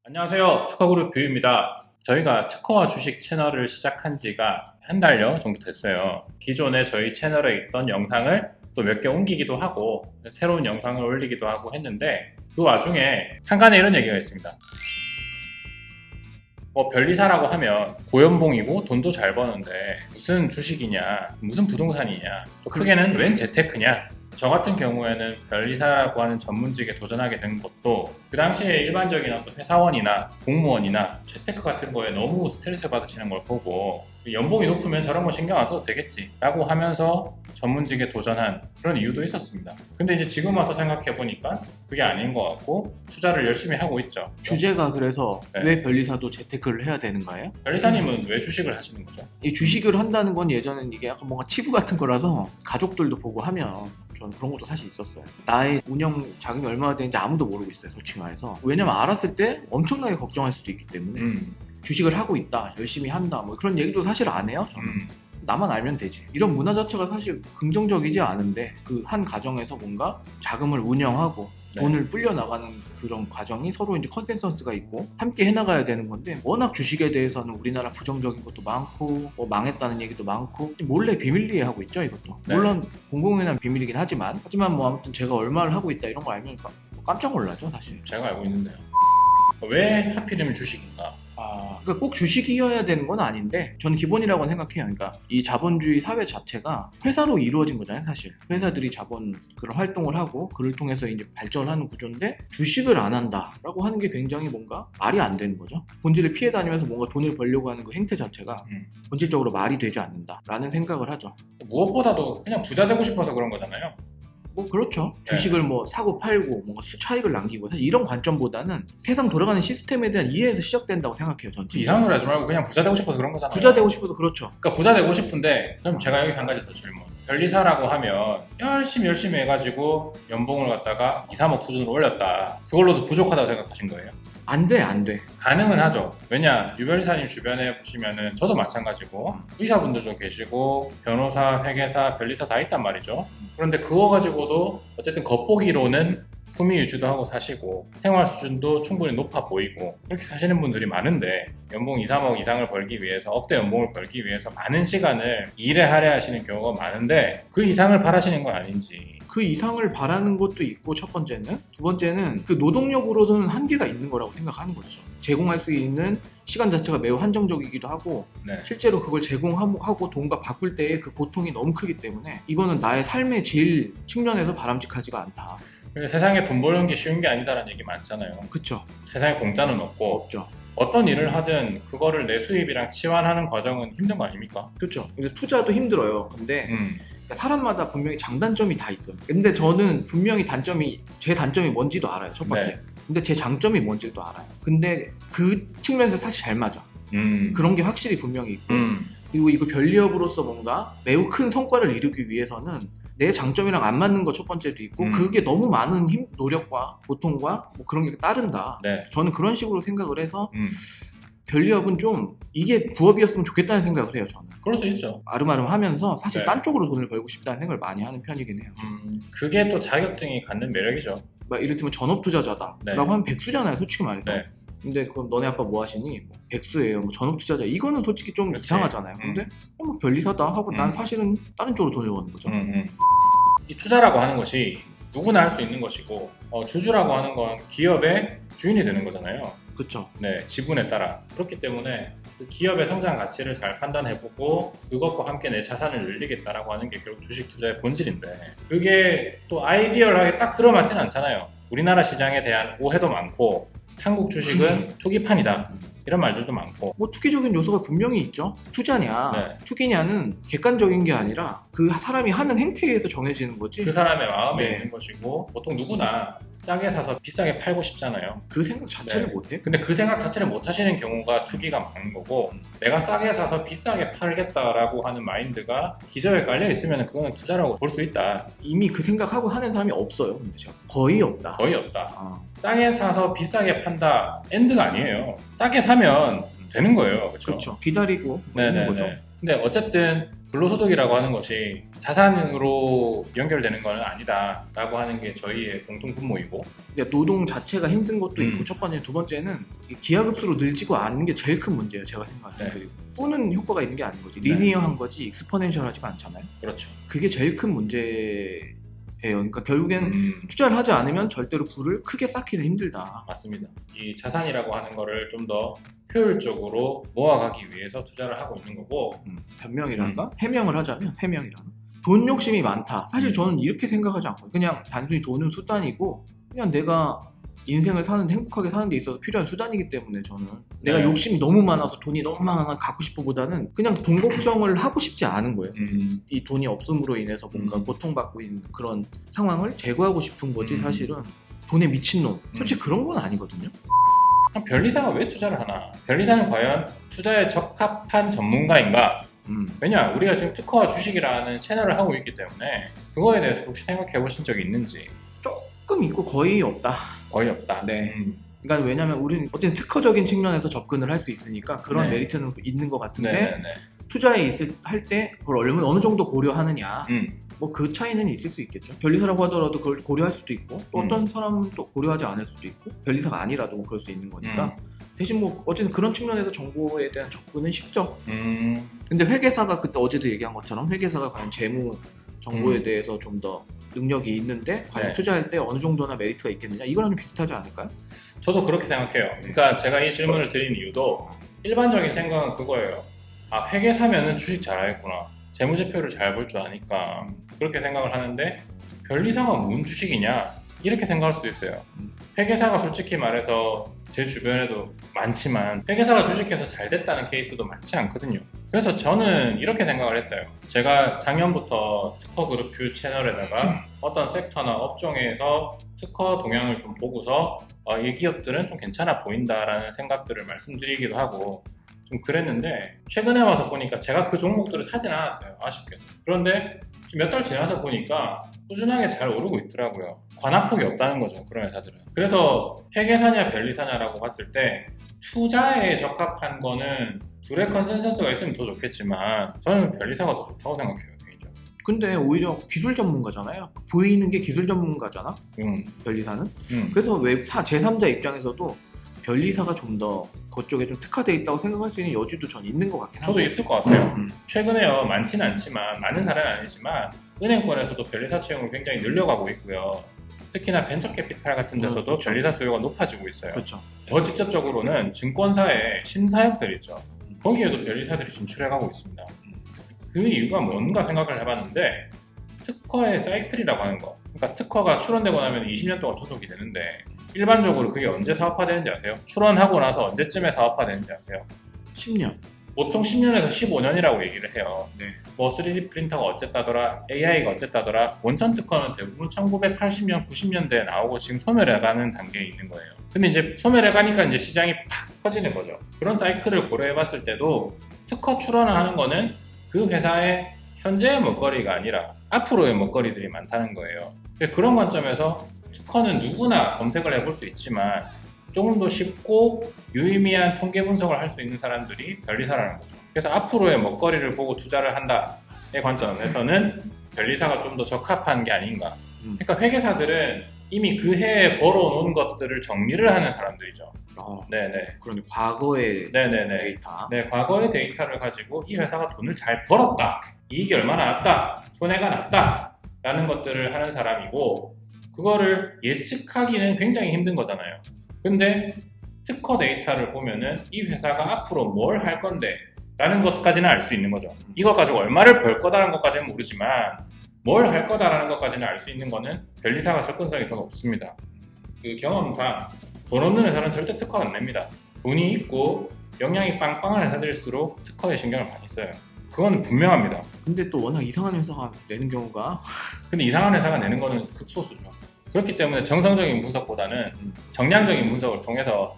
안녕하세요. 특허그룹 뷰입니다. 저희가 특허와 주식 채널을 시작한 지가 한 달여 정도 됐어요. 기존에 저희 채널에 있던 영상을 또 몇 개 옮기기도 하고 새로운 영상을 올리기도 하고 했는데 그 와중에 한간에 이런 얘기가 있습니다. 변리사라고 하면 고연봉이고 돈도 잘 버는데 무슨 주식이냐, 무슨 부동산이냐, 또 크게는 웬 재테크냐. 저 같은 경우에는 변리사라고 하는 전문직에 도전하게 된 것도 그 당시에 일반적인 어떤 회사원이나 공무원이나 재테크 같은 거에 너무 스트레스 받으시는 걸 보고 연봉이 높으면 저런 거 신경 안 써도 되겠지 라고 하면서 전문직에 도전한 그런 이유도 있었습니다. 근데 이제 지금 와서 생각해 보니까 그게 아닌 것 같고 투자를 열심히 하고 있죠. 주제가 그래서 네. 왜 변리사도 재테크를 해야 되는 거예요? 변리사님은 왜 주식을 하시는 거죠? 이 주식을 한다는 건 예전엔 이게 약간 뭔가 치부 같은 거라서 가족들도 보고 하면 저는 그런 것도 사실 있었어요. 나의 운영 자금이 얼마나 되는지 아무도 모르고 있어요, 솔직히 말해서. 왜냐면 알았을 때 엄청나게 걱정할 수도 있기 때문에 주식을 하고 있다, 열심히 한다, 뭐 그런 얘기도 사실 안 해요, 저는. 나만 알면 되지. 이런 문화 자체가 사실 긍정적이지 않은데 그 한 가정에서 뭔가 자금을 운영하고 네. 돈을 불려나가는 그런 과정이 서로 이제 컨센서스가 있고 함께 해나가야 되는 건데 워낙 주식에 대해서는 우리나라 부정적인 것도 많고 뭐 망했다는 얘기도 많고 몰래 비밀리에 하고 있죠, 이것도. 네. 물론 공공연한 비밀이긴 하지만 뭐 아무튼 제가 얼마를 하고 있다 이런 거 알면 깜짝 놀라죠, 사실. 제가 알고 있는데요. 왜 하필이면 주식인가? 그러니까 꼭 주식이어야 되는 건 아닌데 저는 기본이라고 생각해요. 그러니까 이 자본주의 사회 자체가 회사로 이루어진 거잖아요, 사실. 회사들이 자본 그런 활동을 하고 그를 통해서 이제 발전하는 구조인데 주식을 안 한다라고 하는 게 굉장히 뭔가 말이 안 되는 거죠. 본질을 피해 다니면서 뭔가 돈을 벌려고 하는 그 행태 자체가 본질적으로 말이 되지 않는다라는 생각을 하죠. 무엇보다도 그냥 부자 되고 싶어서 그런 거잖아요. 뭐 그렇죠. 네. 주식을 뭐 사고 팔고 뭔가 수차익을 남기고 사실 이런 관점보다는 세상 돌아가는 시스템에 대한 이해에서 시작된다고 생각해요, 저는. 이상한 소리 하지 말고 그냥 부자 되고 싶어서 그런 거잖아요. 부자 되고 싶어서 그렇죠. 그러니까 부자 되고 싶은데 그럼 제가 여기 한 가지 더 질문. 변리사라고 하면 열심히 해가지고 연봉을 갖다가 2, 3억 수준으로 올렸다. 그걸로도 부족하다고 생각하신 거예요? 안 돼. 가능은 하죠. 왜냐, 유변리사님 주변에 보시면은 저도 마찬가지고 의사분들도 계시고 변호사, 회계사, 변리사 다 있단 말이죠. 그런데 그거 가지고도 어쨌든 겉보기로는 품위 유지도 하고 사시고 생활 수준도 충분히 높아 보이고 그렇게 사시는 분들이 많은데 연봉 2, 3억 이상을 벌기 위해서 억대 연봉을 벌기 위해서 많은 시간을 일에 할애하시는 경우가 많은데 그 이상을 바라시는 건 아닌지. 그 이상을 바라는 것도 있고, 첫 번째는. 두 번째는 그 노동력으로서는 한계가 있는 거라고 생각하는 거죠. 제공할 수 있는 시간 자체가 매우 한정적이기도 하고 네. 실제로 그걸 제공하고 돈과 바꿀 때의 그 고통이 너무 크기 때문에 이거는 나의 삶의 질 측면에서 바람직하지가 않다. 세상에 돈 버는 게 쉬운 게 아니다라는 얘기 많잖아요. 그쵸? 세상에 공짜는 없고 없죠. 어떤 일을 하든 그거를 내 수입이랑 치환하는 과정은 힘든 거 아닙니까? 그렇죠. 근데 투자도 힘들어요. 근데 사람마다 분명히 장단점이 다 있어요. 근데 저는 분명히 제 단점이 뭔지도 알아요, 첫 번째. 네. 근데 제 장점이 뭔지도 알아요. 근데 그 측면에서 사실 잘 맞아. 그런 게 확실히 분명히 있고, 그리고 이거 변리업으로서 뭔가 매우 큰 성과를 이루기 위해서는 내 장점이랑 안 맞는 거 첫 번째도 있고, 그게 너무 많은 노력과 고통과 뭐 그런 게 따른다. 네. 저는 그런 식으로 생각을 해서 변리업은 좀 이게 부업이었으면 좋겠다는 생각을 해요, 저는. 그럴 수 있죠. 아름아름 하면서 사실 네. 딴 쪽으로 돈을 벌고 싶다는 생각을 많이 하는 편이긴 해요. 그게 또 자격증이 갖는 매력이죠. 막 이를테면 전업투자자다 네. 라고 하면 백수잖아요, 솔직히 말해서. 네. 근데 그럼 너네 아빠 뭐 하시니? 뭐 백수예요, 뭐 전업투자자. 이거는 솔직히 좀 그렇지. 이상하잖아요. 근데 뭐 변리사다 하고 난 사실은 다른 쪽으로 돈을 버는 거죠. 이 투자라고 하는 것이 누구나 할 수 있는 것이고 주주라고 하는 건 기업의 주인이 되는 거잖아요. 그렇죠. 네, 지분에 따라. 그렇기 때문에 그 기업의 성장 가치를 잘 판단해보고 그것과 함께 내 자산을 늘리겠다라고 하는 게 결국 주식 투자의 본질인데 그게 또 아이디얼하게 딱 들어맞진 않잖아요. 우리나라 시장에 대한 오해도 많고 한국 주식은 투기판이다 이런 말들도 많고. 뭐 투기적인 요소가 분명히 있죠. 투자냐 네. 투기냐는 객관적인 게 아니라 그 사람이 하는 행태에 의해서 정해지는 거지. 그 사람의 마음에 네. 있는 것이고 보통 누구나 싸게 사서 비싸게 팔고 싶잖아요. 그 생각 자체를 네. 못해. 근데 그 생각 자체를 못 하시는 경우가 투기가 많은 거고 내가 싸게 사서 비싸게 팔겠다라고 하는 마인드가 기저에 깔려 있으면 그거는 투자라고 볼 수 있다. 이미 그 생각하고 하는 사람이 없어요. 근데 제가 거의 없다. 거의 없다. 아. 싸게 사서 비싸게 판다 엔드가 아니에요. 싸게 사면 되는 거예요. 그렇죠? 그렇죠. 기다리고 있는 네네네. 거죠. 근데 어쨌든 근로소득이라고 하는 것이 자산으로 연결되는 건 아니다라고 하는 게 저희의 공통 분모이고 그러니까 노동 자체가 힘든 것도 있고 음. 첫 번째, 두 번째는 이 기하급수로 늘지고 않는 게 제일 큰 문제예요. 제가 생각할 때. 네. 그리고 뿌는 효과가 있는 게 아닌 거지. 네. 리니어한 거지 익스포넨셜하지가 않잖아요. 그렇죠. 그게 제일 큰 문제예요. 그러니까 결국엔 음. 투자를 하지 않으면 절대로 부를 크게 쌓기는 힘들다. 맞습니다. 이 자산이라고 하는 거를 좀 더 효율적으로 모아가기 위해서 투자를 하고 있는 거고 변명이랄까? 해명을 하자면 해명이라는 돈 욕심이 많다. 사실 저는 이렇게 생각하지 않고 그냥 단순히 돈은 수단이고 그냥 내가 인생을 사는 행복하게 사는 데 있어서 필요한 수단이기 때문에 저는 내가 네. 욕심이 너무 많아서 돈이 너무 많아 갖고 싶어보다는 그냥 돈 걱정을 하고 싶지 않은 거예요. 이 돈이 없음으로 인해서 뭔가 고통받고 있는 그런 상황을 제거하고 싶은 거지 사실은 돈에 미친놈 솔직히 그런 건 아니거든요. 그럼 변리사가 왜 투자를 하나? 변리사는 과연 투자에 적합한 전문가인가? 왜냐? 우리가 지금 특허와 주식이라는 채널을 하고 있기 때문에 그거에 대해서 혹시 생각해 보신 적이 있는지? 조금 있고 거의 없다. 거의 없다. 네. 그러니까 왜냐면 우리는 어쨌든 특허적인 측면에서 접근을 할 수 있으니까 그런 네. 메리트는 있는 것 같은데 네네네. 투자에 할 때 그걸 어느 정도 고려하느냐 뭐 그 차이는 있을 수 있겠죠. 변리사라고 하더라도 그걸 고려할 수도 있고 또 어떤 사람은 또 고려하지 않을 수도 있고 변리사가 아니라도 뭐 그럴 수 있는 거니까 대신 뭐 어쨌든 그런 측면에서 정보에 대한 접근은 쉽죠. 근데 회계사가 그때 어제도 얘기한 것처럼 회계사가 과연 재무 정보에 대해서 좀 더 능력이 있는데 과연 네. 투자할 때 어느 정도나 메리트가 있겠느냐 이거랑 좀 비슷하지 않을까요? 저도 그렇게 생각해요. 그러니까 제가 이 질문을 드린 이유도 일반적인 생각은 그거예요. 아, 회계사면은 주식 잘하겠구나. 재무제표를 잘 볼 줄 아니까 그렇게 생각을 하는데 변리사가 뭔 주식이냐 이렇게 생각할 수도 있어요. 회계사가 솔직히 말해서 제 주변에도 많지만 회계사가 주식해서 잘 됐다는 케이스도 많지 않거든요. 그래서 저는 이렇게 생각을 했어요. 제가 작년부터 특허그룹 채널에다가 어떤 섹터나 업종에서 특허 동향을 좀 보고서 이 기업들은 좀 괜찮아 보인다라는 생각들을 말씀드리기도 하고 좀 그랬는데 최근에 와서 보니까 제가 그 종목들을 사진 않았어요. 아쉽게도. 그런데 몇 달 지나서 보니까 꾸준하게 잘 오르고 있더라고요. 관합폭이 없다는 거죠. 그런 회사들은. 그래서 회계사냐 변리사냐라고 봤을 때 투자에 적합한 거는 둘의 컨센서스가 있으면 더 좋겠지만 저는 변리사가 더 좋다고 생각해요. 개인적으로. 근데 오히려 기술 전문가잖아요. 보이는 게 기술 전문가잖아. 변리사는. 그래서 제3자 입장에서도 변리사가 좀 더 그쪽에 좀 특화되어 있다고 생각할 수 있는 여지도 전 있는 것 같긴 저도 한데. 있을 것 같아요. 최근에요, 많지는 않지만 많은 사례는 아니지만 은행권에서도 변리사 채용을 굉장히 늘려가고 있고요. 특히나 벤처캐피탈 같은 데서도 그렇죠. 변리사 수요가 높아지고 있어요. 그렇죠. 더 직접적으로는 증권사의 심사역들 있죠. 거기에도 변리사들이 진출해가고 있습니다. 그 이유가 뭔가 생각을 해봤는데 특허의 사이클이라고 하는 거. 그러니까 특허가 출원되고 나면 20년 동안 소속이 되는데 일반적으로 그게 언제 사업화되는지 아세요? 출원하고 나서 언제쯤에 사업화되는지 아세요? 10년. 보통 10년에서 15년이라고 얘기를 해요. 네. 뭐 3D 프린터가 어쨌다더라, AI가 어쨌다더라. 원천 특허는 대부분 1980년, 90년대에 나오고 지금 소멸해가는 단계에 있는 거예요. 근데 이제 소멸해가니까 이제 시장이 팍 커지는 거죠. 그런 사이클을 고려해봤을 때도 특허 출원을 하는 거는 그 회사의 현재의 먹거리가 아니라 앞으로의 먹거리들이 많다는 거예요. 그런 관점에서 특허는 누구나 검색을 해볼 수 있지만 조금 더 쉽고 유의미한 통계 분석을 할 수 있는 사람들이 변리사라는 거죠. 그래서 앞으로의 먹거리를 보고 투자를 한다의 관점에서는 변리사가 좀 더 적합한 게 아닌가. 그러니까 회계사들은 이미 그 해에 벌어놓은 것들을 정리를 하는 사람들이죠. 네네. 그러니 과거의 네네네. 데이터. 네, 과거의 데이터를 가지고 이 회사가 돈을 잘 벌었다, 이익이 얼마나 났다, 손해가 났다 라는 것들을 하는 사람이고 그거를 예측하기는 굉장히 힘든 거잖아요. 근데 특허 데이터를 보면은 이 회사가 앞으로 뭘 할 건데 라는 것까지는 알 수 있는 거죠. 이거 가지고 얼마를 벌 거다라는 것까지는 모르지만 뭘 할 거다라는 것까지는 알 수 있는 거는 변리사가 접근성이 더 높습니다. 그 경험상 돈 없는 회사는 절대 특허 안 냅니다. 돈이 있고 역량이 빵빵한 회사들일수록 특허에 신경을 많이 써요. 그건 분명합니다. 근데 또 워낙 이상한 회사가 내는 경우가 근데 이상한 회사가 내는 거는 극소수죠. 그렇기 때문에 정성적인 분석보다는 정량적인 분석을 통해서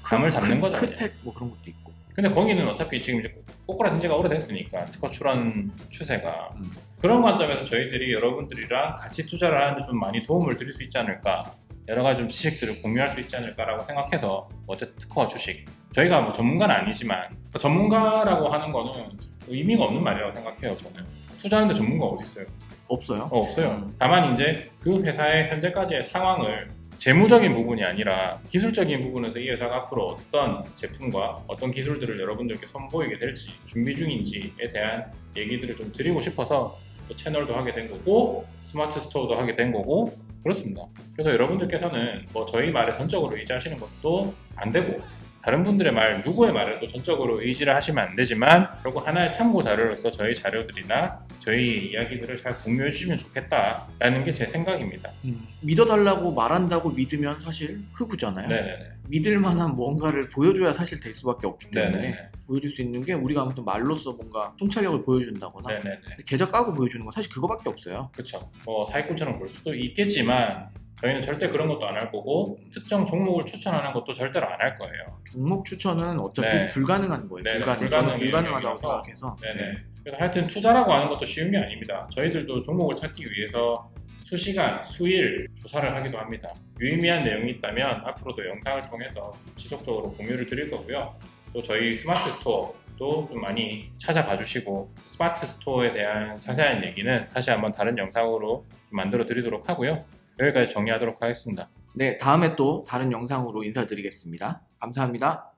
감을 잡는 거죠. 크텍 뭐 그런 것도 있고. 근데 거기는 어차피 지금 이제 꼬꾸라진 지가 오래됐으니까 특허 출원 추세가 그런 관점에서 저희들이 여러분들이랑 같이 투자를 하는데 좀 많이 도움을 드릴 수 있지 않을까, 여러 가지 좀 지식들을 공유할 수 있지 않을까라고 생각해서 어쨌든 특허와 주식, 저희가 뭐 전문가는 아니지만 전문가라고 하는 거는 의미가 없는 말이라고 생각해요. 저는 투자하는데 전문가가 어디 있어요? 없어요. 없어요. 다만 이제 그 회사의 현재까지의 상황을 재무적인 부분이 아니라 기술적인 부분에서 이 회사가 앞으로 어떤 제품과 어떤 기술들을 여러분들께 선보이게 될지 준비 중인지에 대한 얘기들을 좀 드리고 싶어서 또 채널도 하게 된 거고 스마트 스토어도 하게 된 거고 그렇습니다. 그래서 여러분들께서는 뭐 저희 말에 전적으로 의지하시는 것도 안 되고 다른 분들의 말, 누구의 말을 또 전적으로 의지를 하시면 안 되지만 결국 하나의 참고 자료로서 저희 자료들이나 저희 이야기들을 잘 공유해 주시면 좋겠다라는 게 제 생각입니다. 믿어달라고 말한다고 믿으면 사실 흑우잖아요. 네네네. 믿을 만한 뭔가를 보여줘야 사실 될 수밖에 없기 때문에 네네네. 보여줄 수 있는 게 우리가 아무튼 말로써 뭔가 통찰력을 보여준다거나 네네네. 계좌 까고 보여주는 건 사실 그거밖에 없어요. 그렇죠. 뭐 사기꾼처럼 볼 수도 있겠지만 저희는 절대 그런 것도 안 할 거고 특정 종목을 추천하는 것도 절대로 안 할 거예요. 종목 추천은 어차피 네. 불가능한 거예요. 네, 저는 불가능한 불가능하다고 영역이라서. 생각해서. 네네. 그래서 하여튼 투자라고 하는 것도 쉬운 게 아닙니다. 저희들도 종목을 찾기 위해서 수시간, 수일 조사를 하기도 합니다. 유의미한 내용이 있다면 앞으로도 영상을 통해서 지속적으로 공유를 드릴 거고요. 또 저희 스마트 스토어도 좀 많이 찾아봐 주시고 스마트 스토어에 대한 자세한 얘기는 다시 한번 다른 영상으로 좀 만들어 드리도록 하고요. 여기까지 정리하도록 하겠습니다. 네, 다음에 또 다른 영상으로 인사드리겠습니다. 감사합니다.